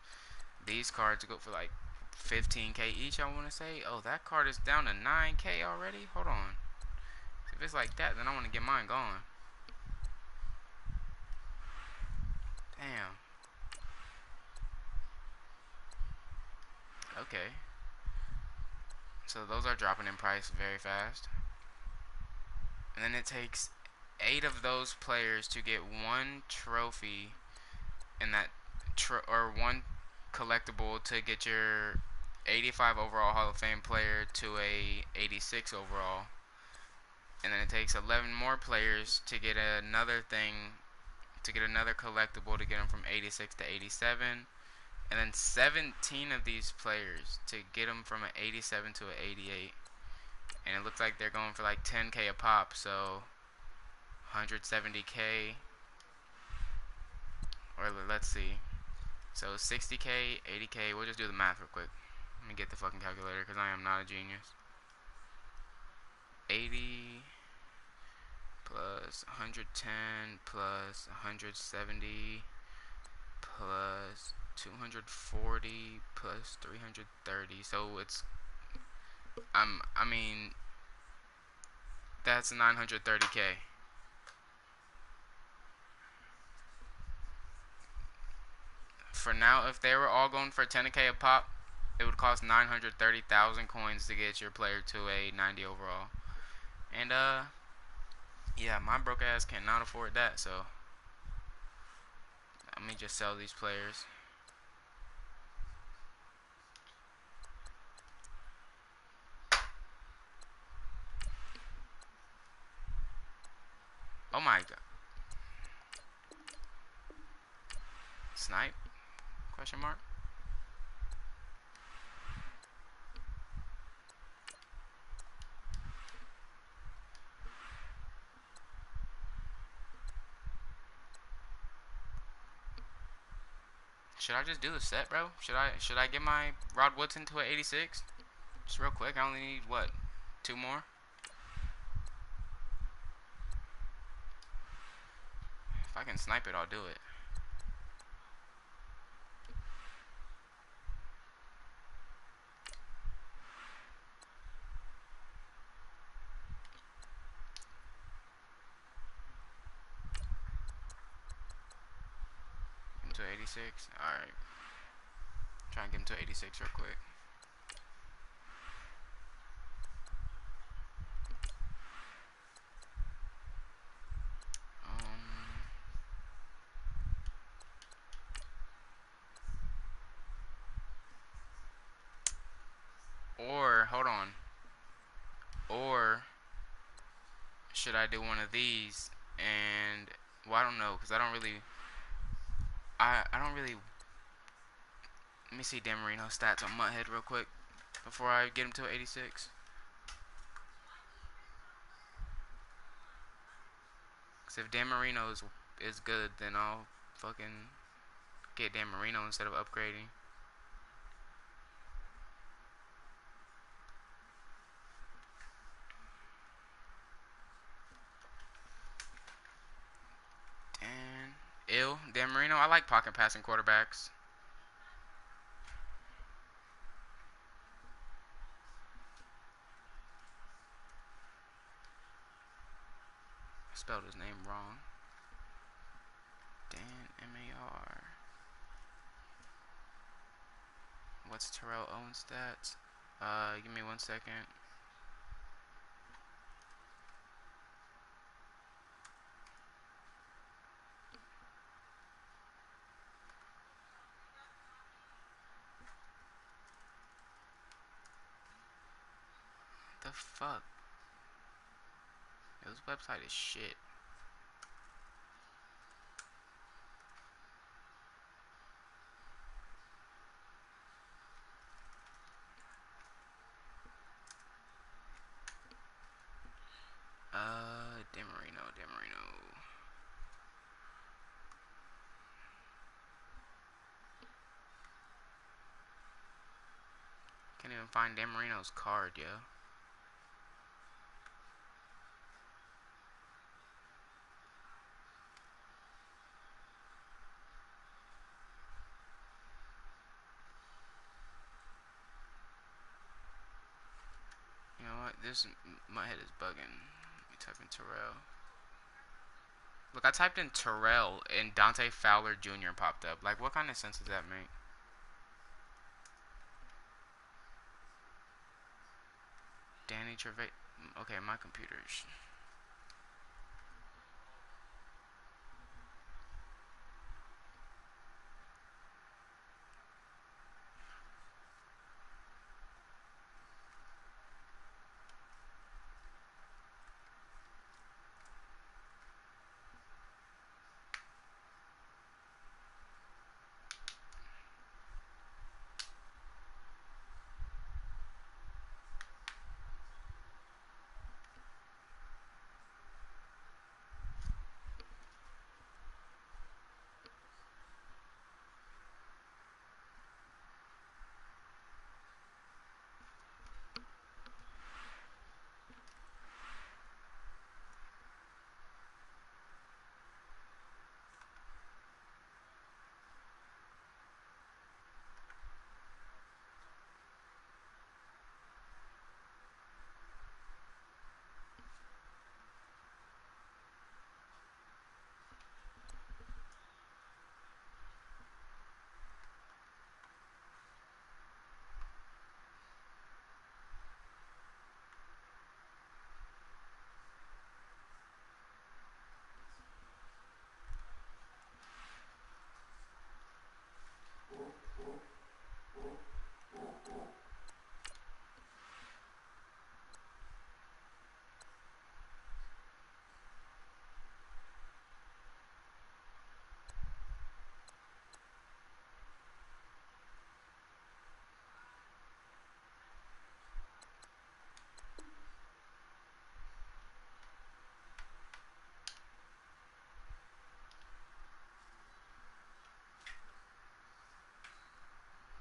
These cards go for like 15k each, I want to say. Oh, that card is down to 9k already? Hold on. If it's like that, then I want to get mine going. Damn. Okay. So those are dropping in price very fast. And then it takes 8 of those players to get 1 trophy in that or 1 collectible to get your 85 overall Hall of Fame player to a 86 overall. And then it takes 11 more players to get another thing, to get another collectible to get them from 86 to 87. And then 17 of these players to get them from an 87 to an 88. And it looks like they're going for like 10k a pop, so 170k. Or let's see. So 60k, 80k. We'll just do the math real quick. Let me get the fucking calculator because I am not a genius. 80 plus 110 plus 170 plus 240 plus 330. So it's I mean that's 930k. For now, if they were all going for 10k a pop, it would cost 930,000 coins to get your player to a 90 overall. And yeah, my broke ass cannot afford that, so let me just sell these players. Oh my god. Snipe? Question mark? Should I just do the set, bro? Should I get my Rod Woodson to an 86? Just real quick. I only need what? 2 more? If I can snipe it, I'll do it. Get him to 86. Alright. Try and get him to 86 real quick. Or, hold on. Or, should I do one of these? And, well, I don't know, because I don't really, let me see Dan Marino's stats on Mutthead real quick. before I get him to 86. Cause if Dan Marino is good, then I'll fucking get Dan Marino instead of upgrading. Dan Marino. I like pocket passing quarterbacks. I spelled his name wrong. Dan M-A-R. What's Terrell Owens stats? Give me 1 second. The fuck? Yo, this website is shit. Dan Marino. Can't even find Dan Marino's card, yo. You know what? My head is bugging. Let me type in Terrell. Look, I typed in Terrell and Dante Fowler Jr. popped up. Like, what kind of sense does that make? Danny Trevay. Okay, my computer's.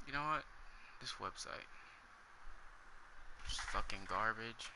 You know what? This website is fucking garbage.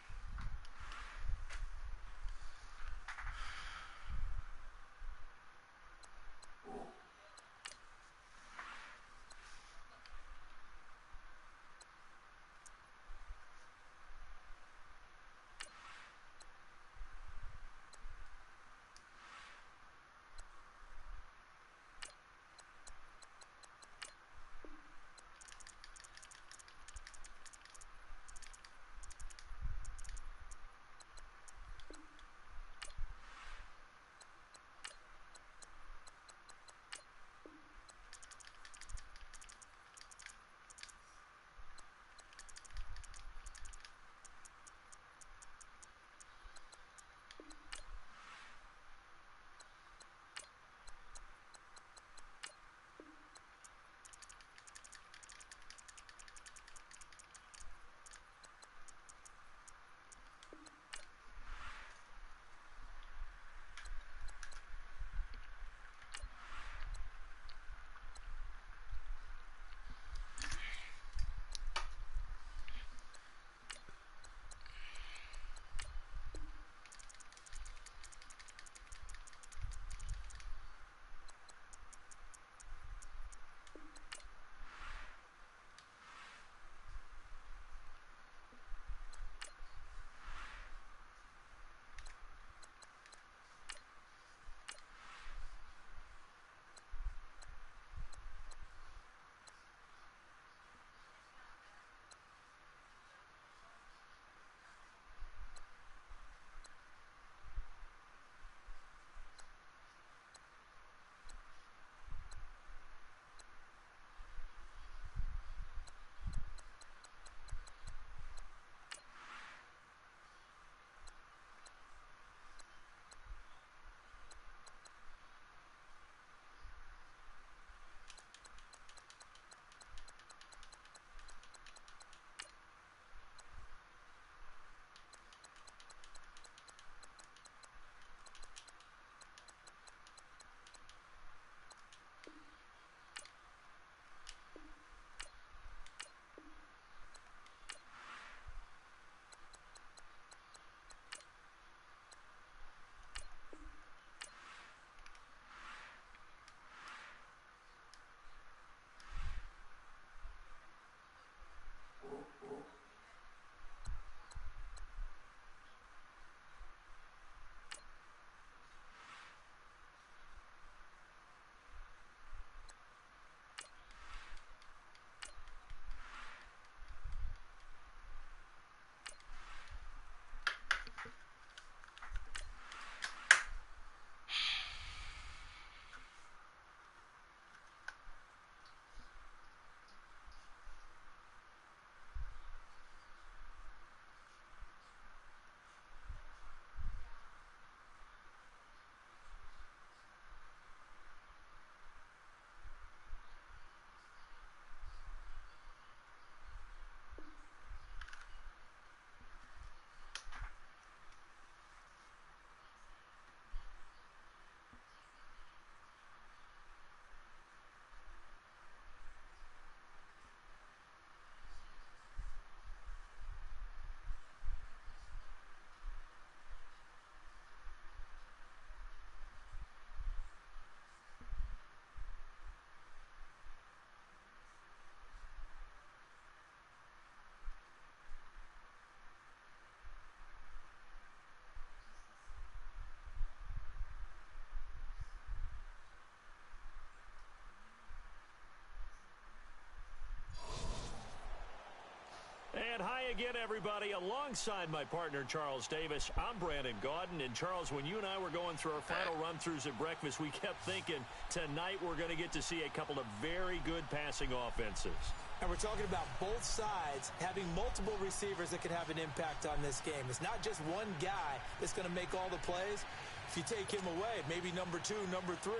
again, everybody. Alongside my partner, Charles Davis, I'm Brandon Gaudin. And, Charles, when you and I were going through our final run-throughs at breakfast, we kept thinking tonight we're going to get to see a couple of very good passing offenses. And we're talking about both sides having multiple receivers that can have an impact on this game. It's not just one guy that's going to make all the plays. If you take him away, maybe number 2, number 3,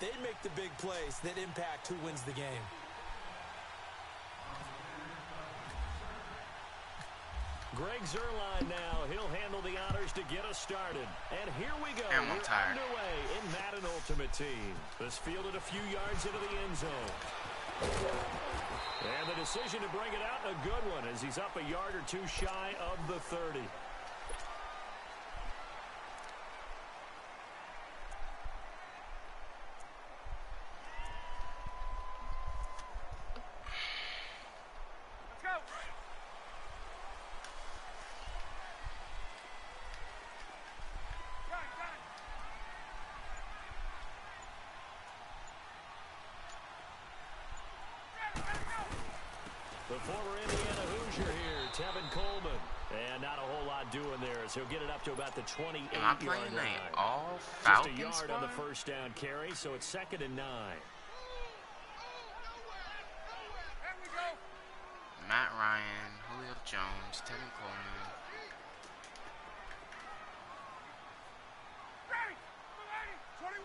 they make the big plays that impact who wins the game. Greg Zuerlein now. He'll handle the honors to get us started. And here we go. I'm We're tired. underway in Madden Ultimate Team. This fielded a few yards into the end zone. And the decision to bring it out, a good one, as he's up a yard or 2 shy of the 30. The former Indiana Hoosier here, Tevin Coleman. And not a whole lot doing there as he'll get it up to about the 28-yard Am I playing line. a all Just a Falcons yard squad? on the first down carry, so it's 2nd and 9. Matt Ryan, Julio Jones, Tevin Coleman. Ready! 21!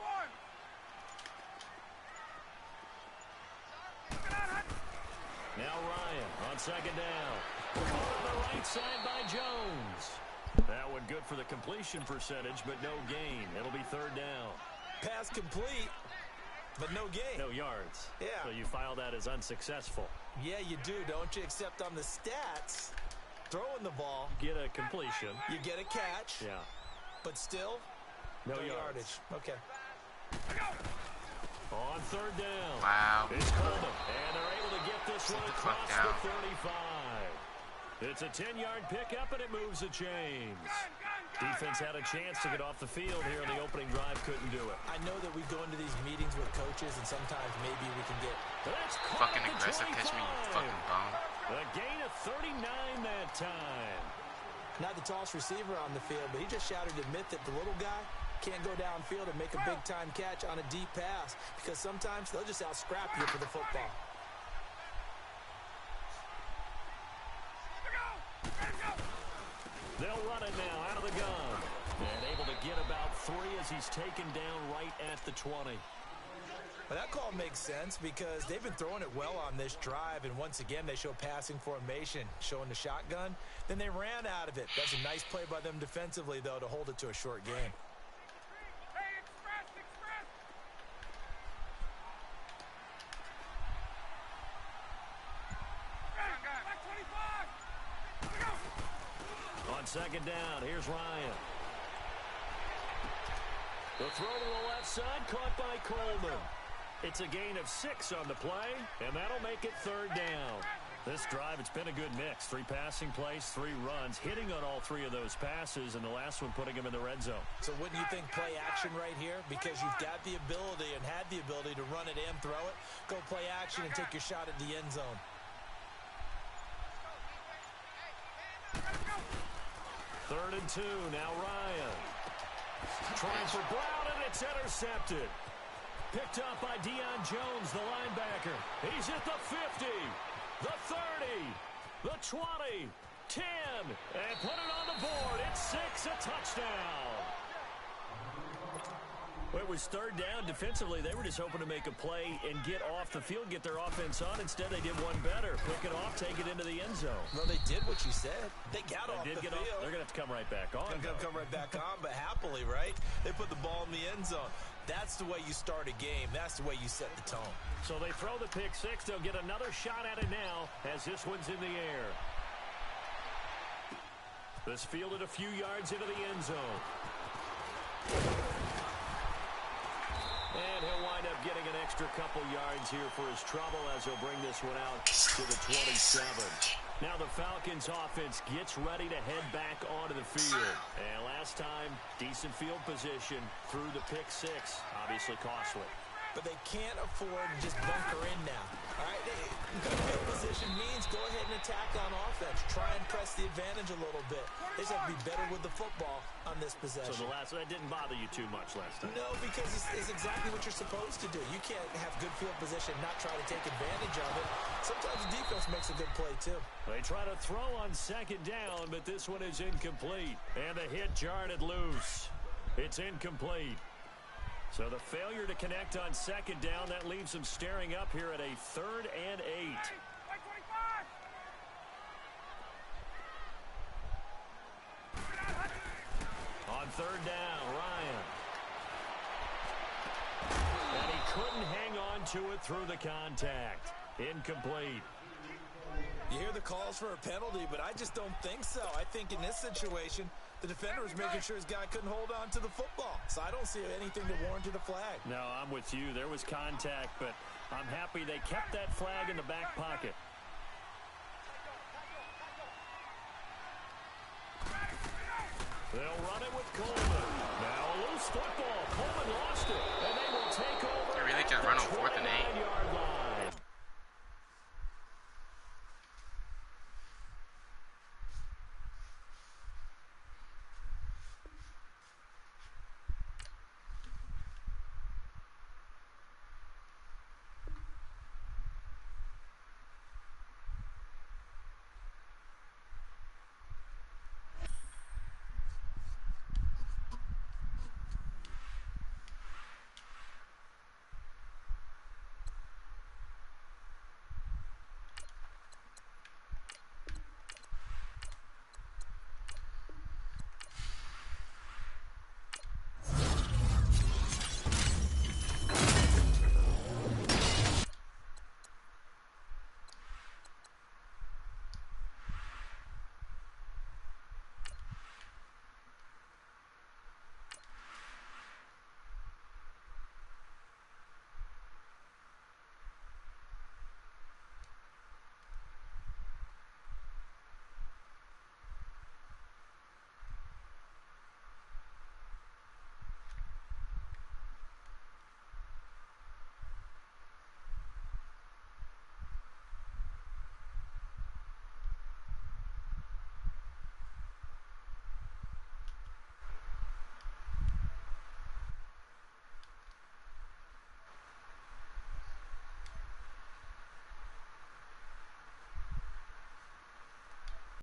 Now Ryan on 2nd down. Caught on the right side by Jones. That one good for the completion percentage, but no gain. It'll be 3rd down. Pass complete, but no gain. No yards. Yeah. So you file that as unsuccessful. Yeah, you do, don't you? Except on the stats, throwing the ball, Get a completion. you get a catch, Yeah. but still, No yardage. yards. Okay. On 3rd down. Wow. It's Coleman. And they're able to get this one the fuck across down. the 35. It's a 10-yard pickup, and it moves the chains. Defense had a chance to get off the field here in the opening drive. Couldn't do it. I know that we go into these meetings with coaches, and sometimes maybe we can get That's caught Fucking at the aggressive. Catch me, you 25. fucking bum. A gain of 39 that time. not the tallest receiver on the field, but he just shouted to admit that the little guy can't go downfield and make a big-time catch on a deep pass because sometimes they'll just out-scrap you for the football. They'll run it now out of the gun. And able to get about 3 as he's taken down right at the 20. But that call makes sense because they've been throwing it well on this drive, and once again they show passing formation, showing the shotgun. Then they ran out of it. That's a nice play by them defensively, though, to hold it to a short game. On 2nd down, here's Ryan. The throw to the left side, caught by Coleman. It's a gain of 6 on the play, and that'll make it 3rd down. This drive, it's been a good mix. 3 passing plays, 3 runs, hitting on all 3 of those passes, and the last one putting him in the red zone. So wouldn't you think play action right here? Because you've got the ability and had the ability to run it and throw it. Go play action and take your shot at the end zone. Third and 2, now Ryan. Trying for Brown, and it's intercepted. Picked up by Deion Jones, the linebacker. He's at the 50, the 30, the 20, 10, and put it on the board. It's 6, a touchdown. Well, it was 3rd down. Defensively, they were just hoping to make a play and get off the field, get their offense on. Instead, they did one better. Pick it off, take it into the end zone. Well, they did what you said. They got off the field. They're going to have to come right back on. They're going to come right back on, but happily, right? They put the ball in the end zone. That's the way you start a game. That's the way you set the tone. So they throw the pick 6. They'll get another shot at it now as this one's in the air. This fielded a few yards into the end zone. And he'll wind up getting an extra couple yards here for his trouble as he'll bring this one out to the 27. Now the Falcons offense gets ready to head back onto the field. And last time, decent field position through the pick 6. Obviously costly. But they can't afford to just bunker in now. All right, good field position means go ahead and attack on offense. Try and press the advantage a little bit. They just have to be better with the football on this possession. So that didn't bother you too much last time? No, because it's exactly what you're supposed to do. You can't have good field position, not try to take advantage of it. Sometimes the defense makes a good play, too. They try to throw on second down, but this one is incomplete. And the hit jarred it loose. It's incomplete. So the failure to connect on second down, that leaves them staring up here at a 3rd and 8. On 3rd down, Ryan. And he couldn't hang on to it through the contact. Incomplete. You hear the calls for a penalty, but I just don't think so. I think in this situation, the defender was making sure his guy couldn't hold on to the football. So I don't see anything to warrant a flag. No, I'm with you. There was contact, but I'm happy they kept that flag in the back pocket. They'll run it with Coleman. Now a loose football. Coleman lost it, and they will take over. They really just run on 4th and 8.